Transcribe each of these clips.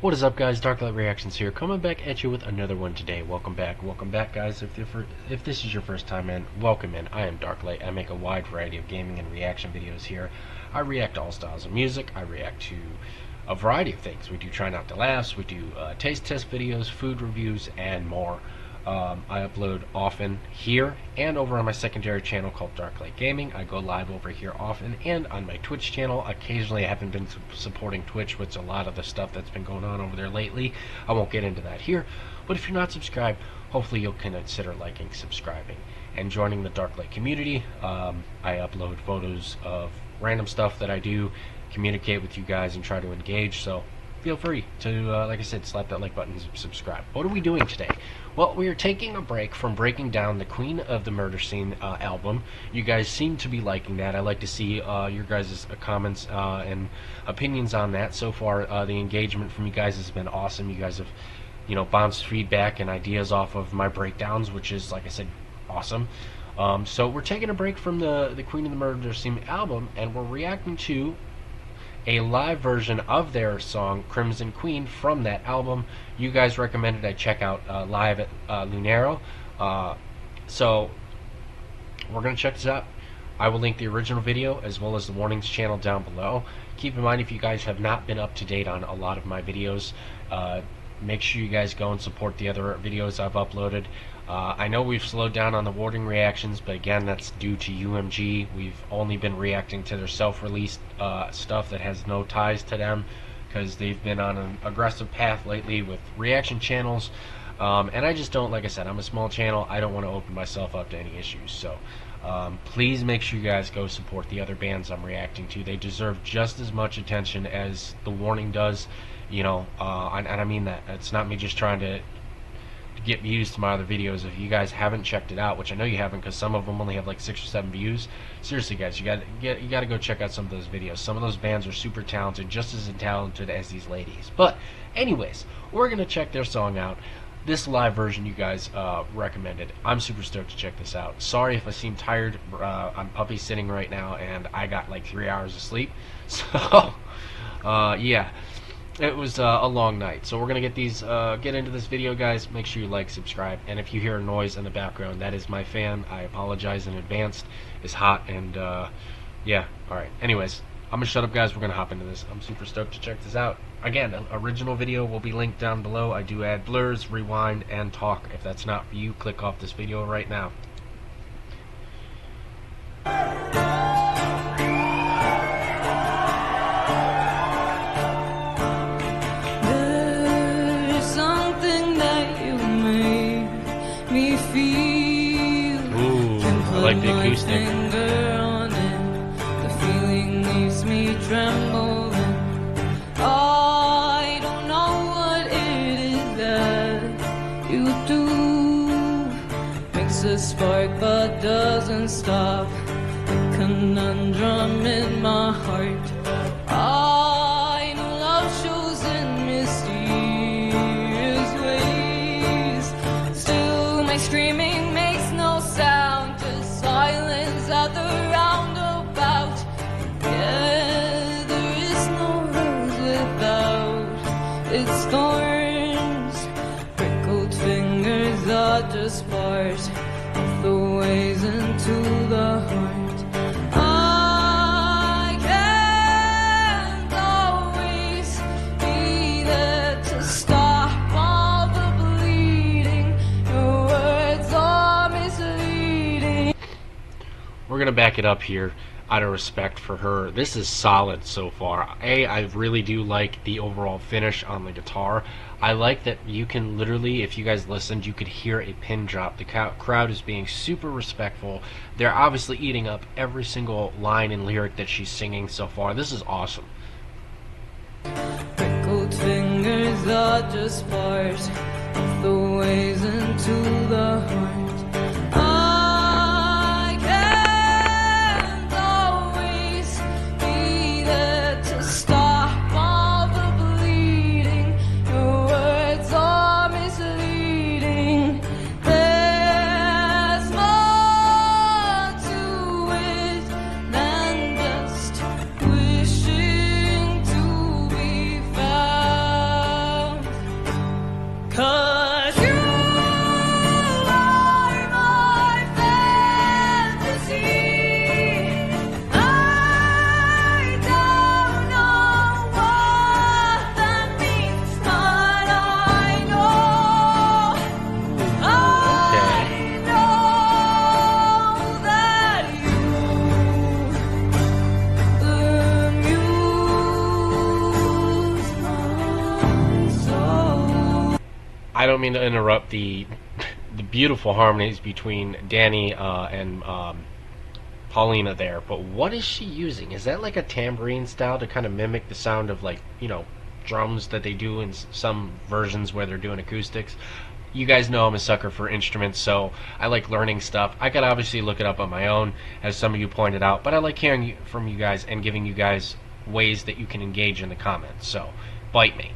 What is up, guys? DarkLite Reactions here, coming back at you with another one today. Welcome back, guys. If this is your first time in, welcome in. I am DarkLite. I make a wide variety of gaming and reaction videos here. I react to all styles of music. I react to a variety of things. We do try not to laughs. We do taste test videos, food reviews, and more. I upload often here and over on my secondary channel called DarkLite Gaming. I go live over here often, and on my Twitch channel. Occasionally I haven't been supporting Twitch with a lot of the stuff that's been going on over there lately. I won't get into that here, but if you're not subscribed, hopefully you'll consider liking, subscribing, and joining the DarkLite community. I upload photos of random stuff that I do, communicate with you guys, and try to engage, so feel free to, like I said, slap that like button and subscribe. What are we doing today? Well, we are taking a break from breaking down the Queen of the Murder Scene album. You guys seem to be liking that. I like to see your guys' comments and opinions on that. So far, the engagement from you guys has been awesome. You guys have, bounced feedback and ideas off of my breakdowns, which is, like I said, awesome. So we're taking a break from the Queen of the Murder Scene album, and we're reacting to a live version of their song Crimson Queen from that album. You guys recommended I check out live at Lunario, so we're gonna check this out. I will link the original video as well as the warnings channel down below. Keep in mind, if you guys have not been up to date on a lot of my videos, make sure you guys go and support the other videos I've uploaded. I know we've slowed down on the warning reactions, but again, that's due to UMG. We've only been reacting to their self-released stuff that has no ties to them, because they've been on an aggressive path lately with reaction channels, and I just don't, like I said, I'm a small channel. I don't want to open myself up to any issues, so please make sure you guys go support the other bands I'm reacting to. They deserve just as much attention as the warning does, and I mean that. It's not me just trying to get views to my other videos. If you guys haven't checked it out, which I know you haven't, because some of them only have like 6 or 7 views, seriously guys, you gotta go check out some of those videos. Some of those bands are super talented, just as talented as these ladies. But anyways, we're gonna check their song out. This live version you guys recommended. I'm super stoked to check this out. Sorry if I seem tired. I'm puppy sitting right now, and I got like 3 hours of sleep, so yeah, it was a long night. So we're gonna get into this video, guys. Make sure you like, subscribe, and if you hear a noise in the background, that is my fan. I apologize in advance. It's hot, and yeah. All right. Anyways, I'm gonna shut up, guys. We're gonna hop into this. I'm super stoked to check this out. Again, an original video will be linked down below. I do add blurs, rewind, and talk. If that's not for you, click off this video right now. I like the acoustic. The feeling leaves me trembling. I don't know what it is that you do. Makes a spark but doesn't stop. A conundrum in my heart. I know love shows in mysterious ways. Still my screaming makes no sound. Silence at the roundabout. Yeah, there is no rose without its thorns. Prickled fingers are just part of the ways into the heart. I can't always be there to stop all the bleeding. Your words are misleading. We're gonna back it up here out of respect for her. This is solid so far. I really do like the overall finish on the guitar. I like that you can literally, if you guys listened, you could hear a pin drop. The crowd is being super respectful. They're obviously eating up every single line and lyric that she's singing so far. This is awesome. Prickled fingers are just part of the ways into the heart. mean to interrupt the beautiful harmonies between Danny and Paulina there, but what is she using? Is that like a tambourine style to kind of mimic the sound of, like, you know, drums that they do in some versions where they're doing acoustics? You guys know I'm a sucker for instruments, so I like learning stuff. I could obviously look it up on my own, as some of you pointed out, but I like hearing from you guys and giving you guys ways that you can engage in the comments. So, bite me.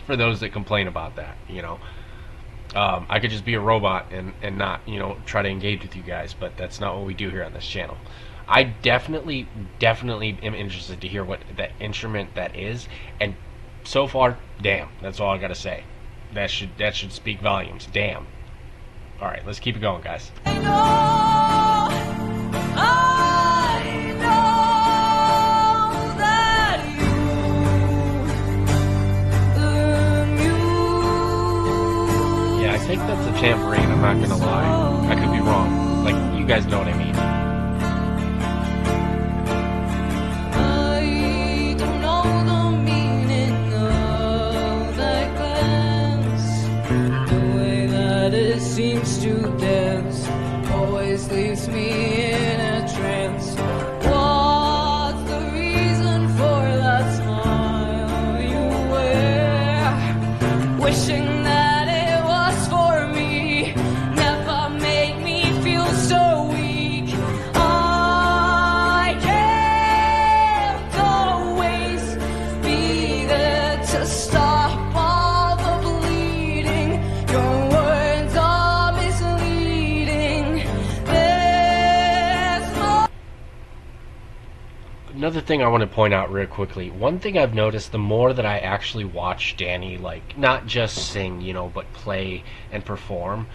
For those that complain about that, you know. I could just be a robot and not, you know, try to engage with you guys, but that's not what we do here on this channel. I definitely am interested to hear what that instrument that is, and so far, damn, that's all I gotta say. That should speak volumes. Damn. All right, let's keep it going, guys. I know that Yeah, I think that's a tambourine. I'm not gonna lie. I could be wrong. Like, you guys know what I mean. I don't know the meaning of that glance. The way that it seems to dance always leaves me in a trance. What's the reason for that smile you wear? Wishing that it was for me never made me feel so weak. I can't always be there to stop all the bleeding. Your words are misleading. There's more. Another thing I want to point out real quickly, one thing I've noticed, the more that I actually watch Danny, like, not just sing, you know, but play and perform,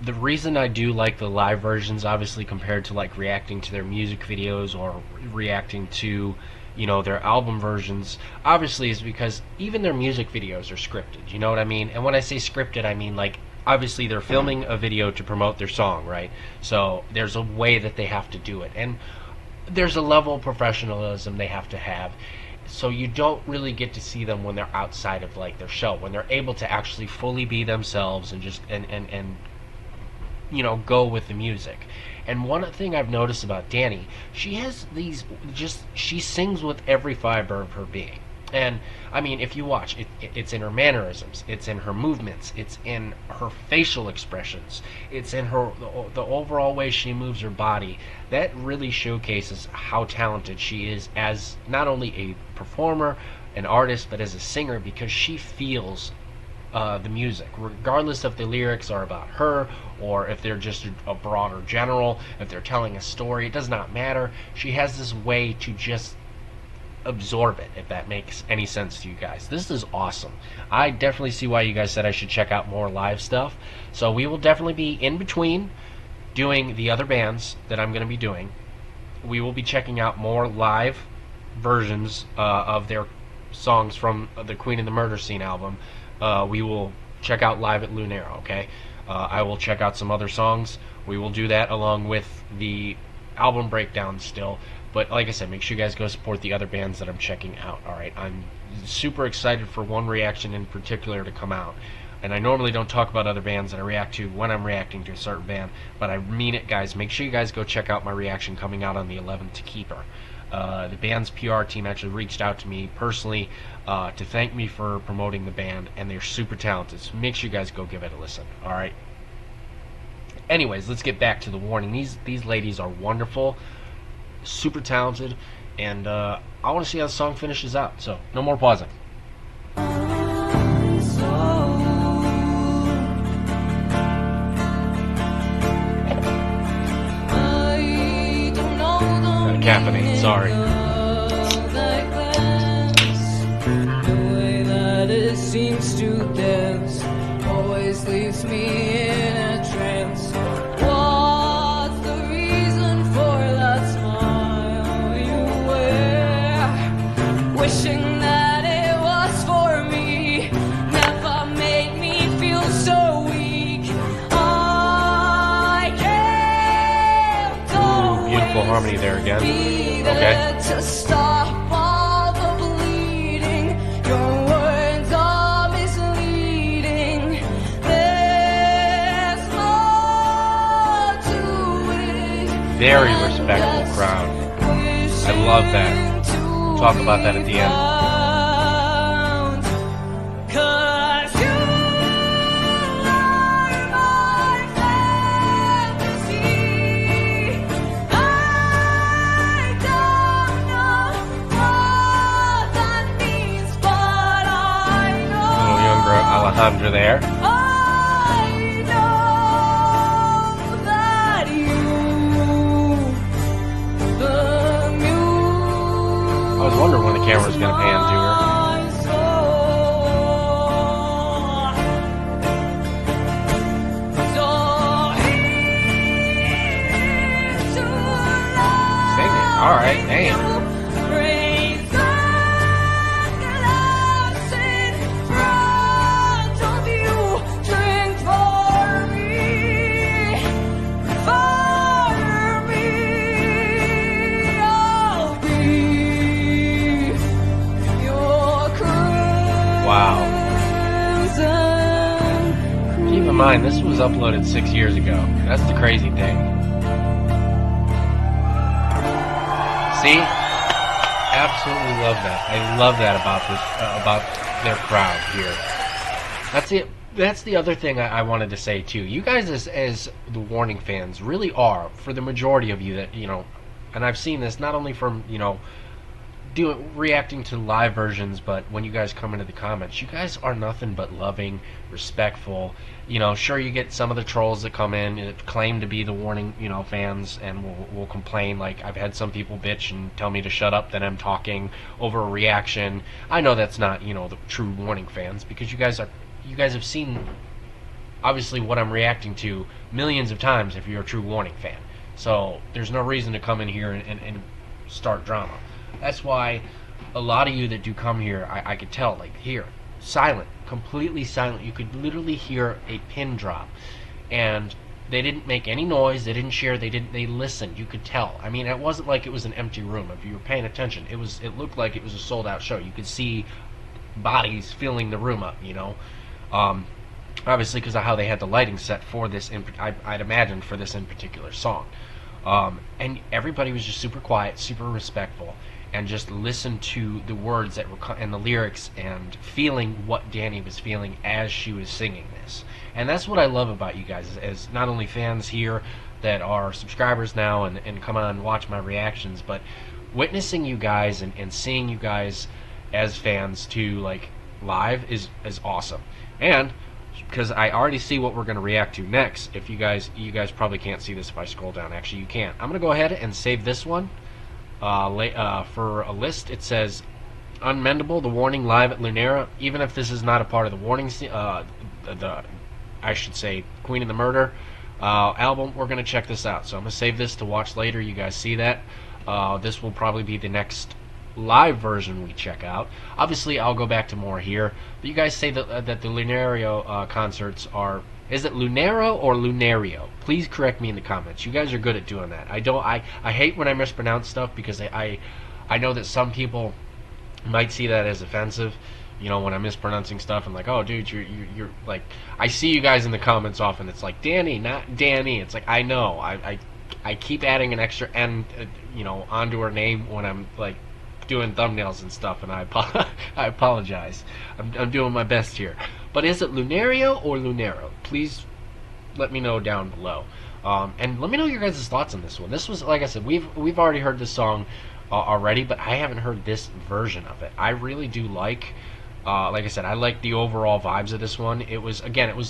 the reason I do like the live versions, obviously, compared to, like, reacting to their music videos or reacting to, you know, their album versions, obviously, is because even their music videos are scripted, you know what I mean? And when I say scripted, I mean, like, obviously they're filming a video to promote their song, right? So there's a way that they have to do it, and there's a level of professionalism they have to have, so you don't really get to see them when they're outside of, like, their show, when they're able to actually fully be themselves and just and you know, go with the music. And one thing I've noticed about Danny, she has these, just, she sings with every fiber of her being. And I mean, if you watch, it's in her mannerisms, it's in her movements, it's in her facial expressions, it's in her the overall way she moves her body. That really showcases how talented she is as not only a performer, an artist, but as a singer, because she feels the music, regardless if the lyrics are about her or if they're just a broader general, if they're telling a story, it does not matter. She has this way to just absorb it, if that makes any sense to you guys. This is awesome. I definitely see why you guys said I should check out more live stuff. So we will definitely be in between doing the other bands that I'm going to be doing. We will be checking out more live versions of their songs from the Queen and the Murder Scene album. We will check out live at Lunario, okay? I will check out some other songs. We will do that along with the album breakdown still. But like I said, make sure you guys go support the other bands that I'm checking out. Alright, I'm super excited for one reaction in particular to come out. And I normally don't talk about other bands that I react to when I'm reacting to a certain band, but I mean it, guys. Make sure you guys go check out my reaction coming out on the 11th to Keeper. The band's PR team actually reached out to me personally to thank me for promoting the band, and they're super talented, so make sure you guys go give it a listen. Alright? Anyways, let's get back to the warning. These ladies are wonderful, super talented, and I want to see how the song finishes out, so no more pausing. Gotta caffeinate, sorry. Seems to dance always leaves me in a trance. What's the reason for that smile you wear? Wishing that it was for me never made me feel so weak. I can't always beautiful harmony there again. be Okay. there to stop all the bleeding. Your words are misleading. Very respectful crowd. I love that. We'll talk about that at the end. Alejandra there. I was wondering when the camera was going to pan to her. Singing. All right, damn. Wow. Keep in mind, this was uploaded 6 years ago. That's the crazy thing. See? Absolutely love that. I love that about their crowd here. That's it. That's the other thing I wanted to say too. You guys, as the Warning fans, really are, for the majority of you that, you know, and I've seen this not only from, you know, reacting to live versions, but when you guys come into the comments, you guys are nothing but loving, respectful. You know, sure, you get some of the trolls that come in that claim to be the Warning, you know, fans, and will complain. Like, I've had some people bitch and tell me to shut up that I'm talking over a reaction. I know that's not, you know, the true Warning fans, because you guys have seen obviously what I'm reacting to millions of times if you're a true Warning fan. So there's no reason to come in here and start drama. That's why a lot of you that do come here, I could tell, like, here, silent, completely silent. You could literally hear a pin drop, and they didn't make any noise. They didn't share. They listened. You could tell. I mean, it wasn't like it was an empty room. If you were paying attention, it looked like it was a sold-out show. You could see bodies filling the room up. You know, obviously because of how they had the lighting set for this. I'd imagine for this in particular song, and everybody was just super quiet, super respectful, and just listen to the words that were and the lyrics and feeling what Danny was feeling as she was singing this. And that's what I love about you guys, as not only fans here that are subscribers now and come on and watch my reactions, but witnessing you guys and seeing you guys as fans too, like, live is awesome. And because I already see what we're going to react to next. If you guys probably can't see this if I scroll down. Actually, you can't. I'm going to go ahead and save this one. For a list, it says Unmendable, the Warning live at Lunario. Even if this is not a part of the Warning, I should say Queen of the Murder album, we're gonna check this out. So I'm gonna save this to watch later. You guys see that? This will probably be the next live version we check out. Obviously, I'll go back to more here. But you guys say that the Lunario concerts are. Is it Lunario or Lunario? Please correct me in the comments. You guys are good at doing that. I hate when I mispronounce stuff, because I know that some people might see that as offensive. You know, when I'm mispronouncing stuff and like, oh, dude, you're like, I see you guys in the comments often. It's like Danny, not Danny. It's like, I know. I keep adding an extra N, you know, onto her name when I'm like doing thumbnails and stuff, and I apologize. I'm doing my best here. But is it Lunario or Lunario? Please let me know down below. And let me know your guys' thoughts on this one. This was, like I said, we've already heard this song already, but I haven't heard this version of it. I really do like I said, I like the overall vibes of this one. It was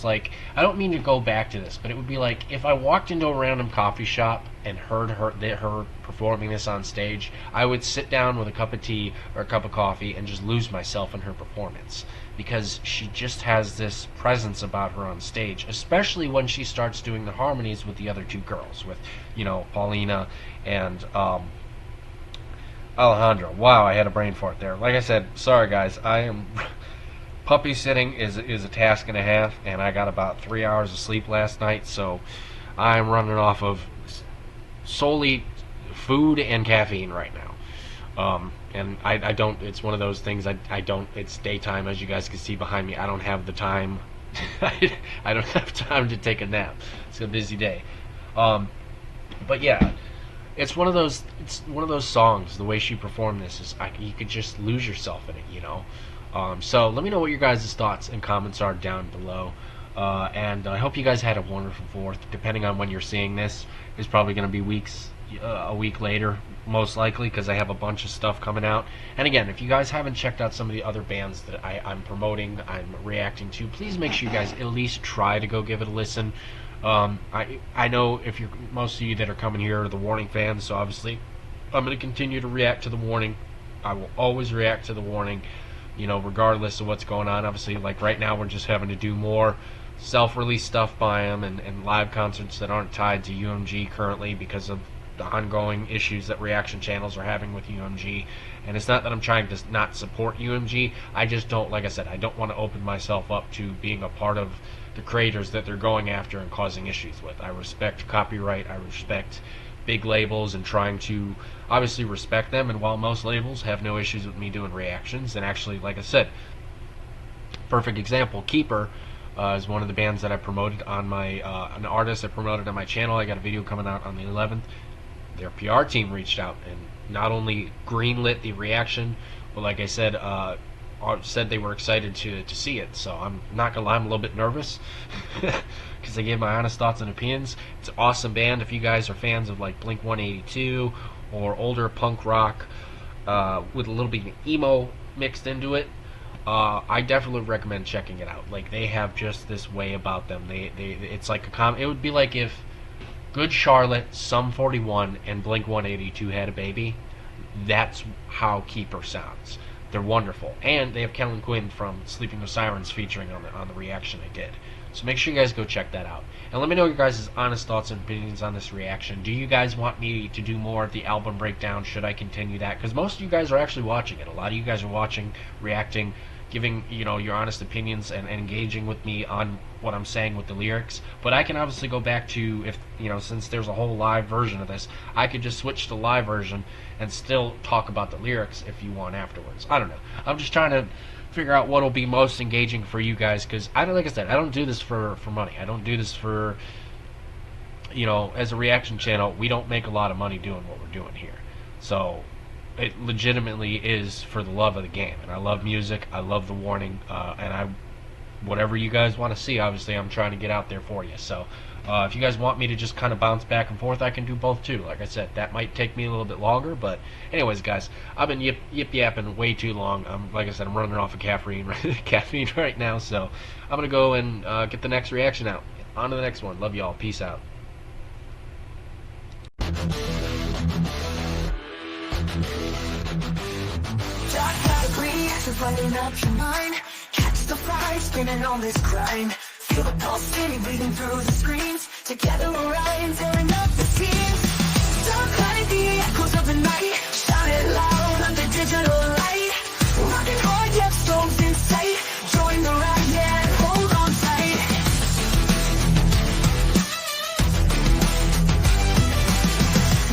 like, I don't mean to go back to this, but it would be like if I walked into a random coffee shop and heard her performing this on stage, I would sit down with a cup of tea or a cup of coffee and just lose myself in her performance, because she just has this presence about her on stage, especially when she starts doing the harmonies with the other two girls, with, you know, Paulina and Alejandra. Wow, I had a brain fart there. Like I said, sorry guys, I am puppy sitting is a task and a half, and I got about 3 hours of sleep last night, so I'm running off of solely food and caffeine right now. And I don't, it's one of those things, I don't, it's daytime, as you guys can see behind me. I don't have the time. I don't have time to take a nap. It's a busy day. But yeah, it's one of those songs. The way she performed this is you could just lose yourself in it, you know. So let me know what your guys' thoughts and comments are down below. And I hope you guys had a wonderful 4th. Depending on when you're seeing this, it's probably going to be a week later, most likely, because I have a bunch of stuff coming out. And again, if you guys haven't checked out some of the other bands that I'm promoting, I'm reacting to, please make sure you guys at least try to go give it a listen. I know if you're most of you that are coming here are the Warning fans, so obviously I'm going to continue to react to the Warning. I will always react to the Warning, you know, regardless of what's going on. Obviously, like right now, we're just having to do more self-release stuff by them and live concerts that aren't tied to UMG currently because of the ongoing issues that reaction channels are having with UMG. And it's not that I'm trying to not support UMG. I just don't, like I said, I don't want to open myself up to being a part of the creators that they're going after and causing issues with. I respect copyright. I respect big labels and trying to obviously respect them. And while most labels have no issues with me doing reactions, and actually, like I said, perfect example, Keeper is one of the bands that I promoted on my an artist I promoted on my channel. I got a video coming out on the 11th. Their PR team reached out and not only greenlit the reaction, but like I said, said they were excited to see it. So I'm not gonna lie, I'm a little bit nervous because I gave my honest thoughts and opinions. It's an awesome band. If you guys are fans of like Blink 182 or older punk rock with a little bit of emo mixed into it, I definitely recommend checking it out. Like, they have just this way about them. It's like it would be like if Good Charlotte, Sum 41, and Blink 182 had a baby. That's how Keeper sounds. They're wonderful, and they have Kellen Quinn from Sleeping with Sirens featuring on the reaction I did. So make sure you guys go check that out, and let me know your guys' honest thoughts and opinions on this reaction. Do you guys want me to do more of the album breakdown? Should I continue that? Because most of you guys are actually watching it. A lot of you guys are watching, reacting, giving, you know, your honest opinions and engaging with me on what I'm saying with the lyrics. But I can obviously go back to, if you know, since there's a whole live version of this, I could just switch to the live version and still talk about the lyrics if you want afterwards. I don't know. I'm just trying to figure out what'll be most engaging for you guys, because like I said, I don't do this for money. I don't do this for, you know, as a reaction channel. We don't make a lot of money doing what we're doing here. So it legitimately is for the love of the game, and I love music. I love the Warning, and whatever you guys want to see, obviously I'm trying to get out there for you. So if you guys want me to just kind of bounce back and forth, I can do both too. Like I said, that might take me a little bit longer, but anyways, guys, I've been yip yapping way too long. Like I said, I'm running off of caffeine right now, so I'm gonna go and get the next reaction out. On to the next one. Love y'all. Peace out. Reactions lighting up your mind. Catch the fire, spinning on this grind. Feel the pulsating, bleeding through the screens. Together we're riding, tearing up the scenes. DarkLite, the echoes of the night. Shout it loud under digital light. Rocking hard, yet storms in sight. Join the ride, yeah, hold on tight.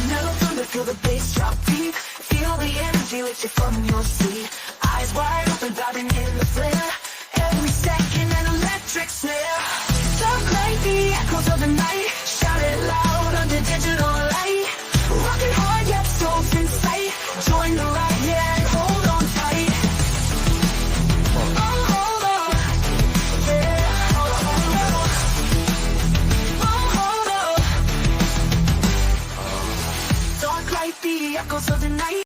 Mellow thunder, feel the bass drop deep. Feel the energy lift you from your seat.